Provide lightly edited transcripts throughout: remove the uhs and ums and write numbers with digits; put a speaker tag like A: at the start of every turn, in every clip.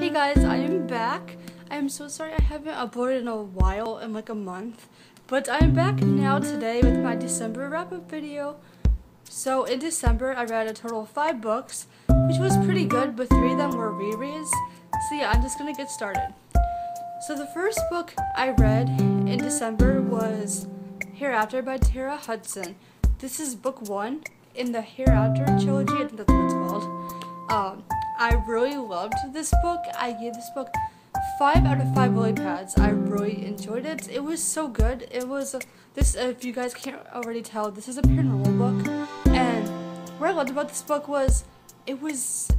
A: Hey guys, I am back. I am so sorry I haven't uploaded in a while, in like a month. But I am back now today with my December wrap-up video. So in December, I read a total of 5 books, which was pretty good, but 3 of them were rereads. So yeah, I'm just gonna get started. So the first book I read in December was Hereafter by Tara Hudson. This is book 1 in the Hereafter trilogy, I think that's what it's called. I really loved this book. I gave this book 5 out of 5 lily pads. I really enjoyed it. It was so good. It was this. If you guys can't already tell, this is a paranormal book. And what I loved about this book was it was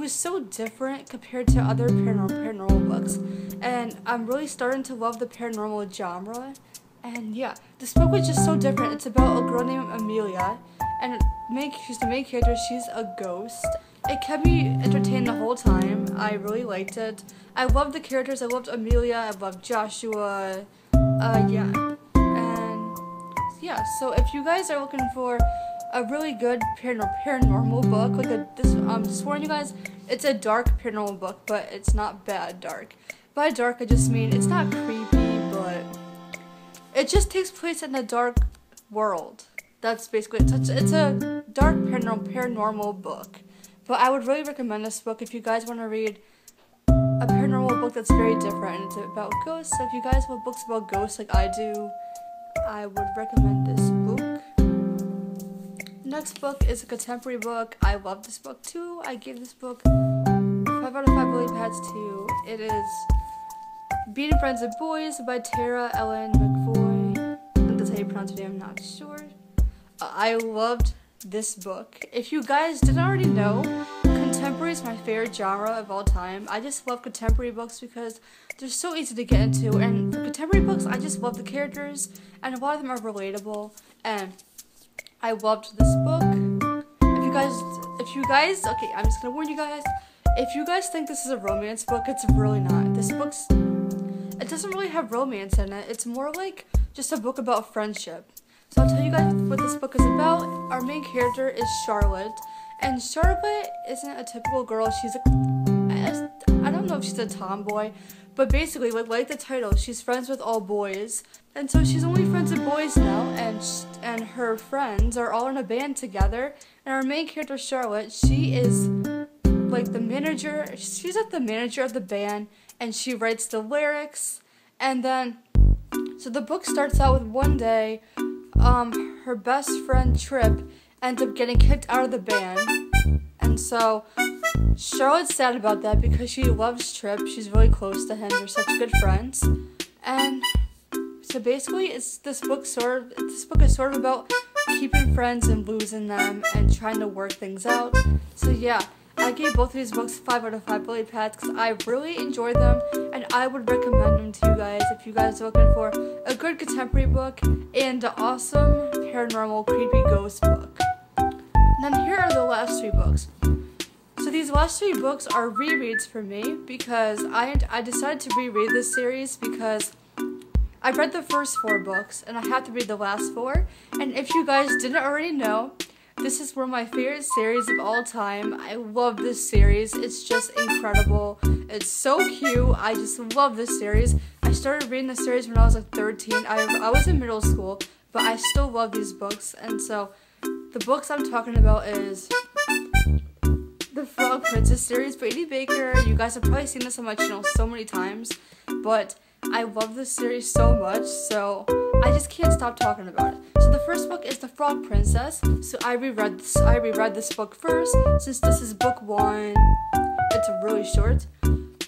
A: so different compared to other paranormal books. And I'm really starting to love the paranormal genre. And yeah, this book was just so different. It's about a girl named Amelia, and she's the main character. She's a ghost. It kept me entertained the whole time. I really liked it. I loved the characters. I loved Amelia. I loved Joshua. So if you guys are looking for a really good paranormal book, just warn you guys, it's a dark paranormal book, but it's not bad dark. By dark, I just mean it's not creepy, but it just takes place in a dark world. That's basically it. It's a dark paranormal book. But I would really recommend this book if you guys want to read a paranormal book that's very different and it's about ghosts. So if you guys want books about ghosts like I do, I would recommend this book. Next book is a contemporary book. I love this book too. I gave this book 5 out of 5 lily pads too. It is Being Friends with Boys by Tara Ellen McVoy. I think that's how you pronounce it, I'm not sure. I loved this book. If you guys didn't already know, contemporary is my favorite genre of all time. I just love contemporary books because they're so easy to get into, and for contemporary books I just love the characters, and a lot of them are relatable, and I loved this book. If you guys, okay, I'm just gonna warn you guys, if you guys think this is a romance book, it's really not. It doesn't really have romance in it. It's more like just a book about friendship. So I'll tell you guys what this book is about. Our main character is Charlotte, and Charlotte isn't a typical girl. I don't know if she's a tomboy, but basically, like the title, she's friends with all boys, and so she's only friends with boys now, and her friends are all in a band together, and our main character, Charlotte, she is like the manager. She's like the manager of the band, and she writes the lyrics, and then, so the book starts out with one day, her best friend Trip ends up getting kicked out of the band, and so Charlotte's sad about that because she loves Trip. She's really close to him. They're such good friends, and so basically, this book is sort of about keeping friends and losing them and trying to work things out. So yeah, I gave both of these books 5 out of 5 lily pads because I really enjoyed them, and I would recommend them to you guys if you guys are looking for a good contemporary book and an awesome paranormal creepy ghost book. And then here are the last 3 books. So these last 3 books are rereads for me because I decided to reread this series because I read the first 4 books and I have to read the last 4. And if you guys didn't already know, this is one of my favorite series of all time. I love this series. It's just incredible. It's so cute. I just love this series. I started reading this series when I was like 13. I was in middle school, but I still love these books. And so the books I'm talking about is the Frog Princess series by Edie Baker. You guys have probably seen this on my channel so many times, but I love this series so much, so I just can't stop talking about it. So the first book is The Frog Princess. So I reread this book first, since this is book 1. It's really short.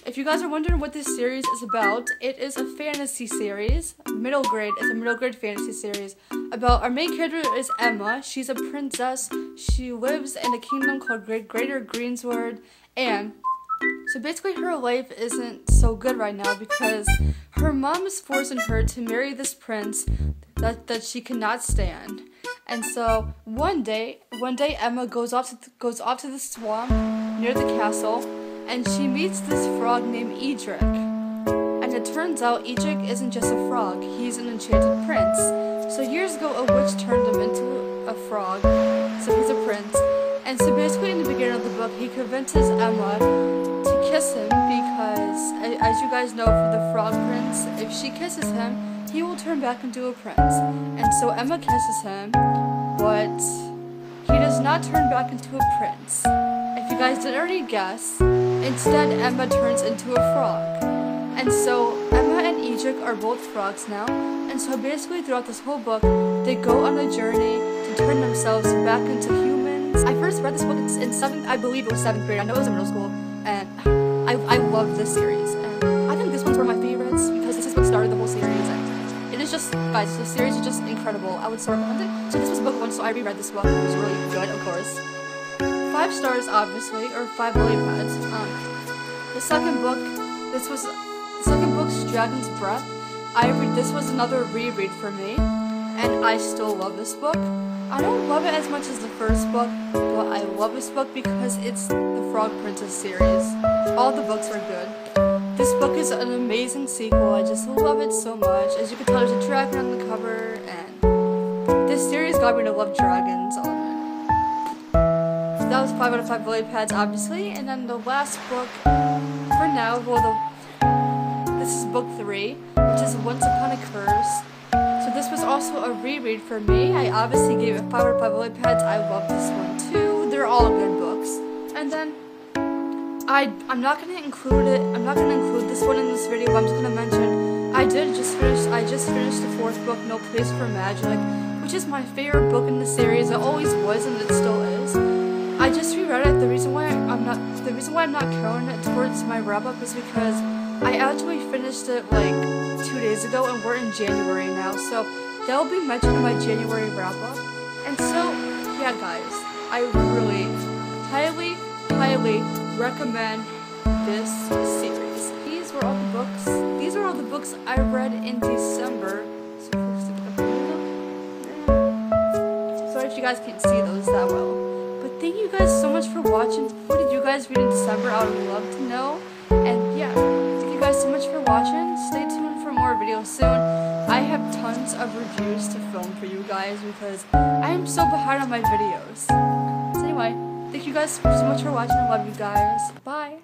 A: If you guys are wondering what this series is about, it is a fantasy series. It's a middle grade fantasy series about, our main character is Emma. She's a princess. She lives in a kingdom called Greater Greensward, and so basically her life isn't so good right now because her mom is forcing her to marry this prince that she cannot stand. And so one day Emma goes off to the swamp near the castle, and she meets this frog named Edric. And it turns out Edric isn't just a frog, he's an enchanted prince. So years ago a witch turned him into a frog, so he's a prince. And so basically in the beginning of the book, he convinces Emma to kiss him because guys know, for the Frog Prince, if she kisses him, he will turn back into a prince. And so Emma kisses him, but he does not turn back into a prince. If you guys didn't already guess, instead Emma turns into a frog. And so Emma and Egypt are both frogs now, and so basically throughout this whole book, they go on a journey to turn themselves back into humans. I first read this book in 7th, I believe it was 7th grade, I know it was in middle school, and I love this series. And I think this one's one of my favorites because this is what started the whole series, and it is just, guys, the series is just incredible. I would so recommend it. So this was book 1, so I reread this book. It was really good, of course. 5 stars, obviously, or 5 lily pads. The second book, Dragon's Breath. This was another reread for me, and I still love this book. I don't love it as much as the first book, but I love this book because it's the Frog Princess series. All the books are good. This book is an amazing sequel. I just love it so much. As you can tell, there's a dragon on the cover, and this series got me to love dragons. So that was 5 out of 5 lily pads, obviously. And then the last book, for now, this is book 3, which is Once Upon a Curse. So this was also a reread for me. I obviously gave it 5 out of 5 lily pads. I love this one too. They're all good books. And then I'm not gonna include it. I'm not gonna include this one in this video, but I'm just gonna mention I just finished the 4th book, No Place for Magic, which is my favorite book in the series. It always was, and it still is. I just reread it. The reason why I'm not counting it towards my wrap up is because I actually finished it like 2 days ago, and we're in January now, so that will be mentioned in my January wrap up. And so, yeah, guys, I really highly recommend this series. These were all the books I read in December. Sorry if you guys can't see those that well. But thank you guys so much for watching. What did you guys read in December? I would love to know. And yeah, thank you guys so much for watching. Stay tuned for more videos soon. I have tons of reviews to film for you guys because I am so behind on my videos. So anyway, thank you guys so much for watching. I love you guys. Bye.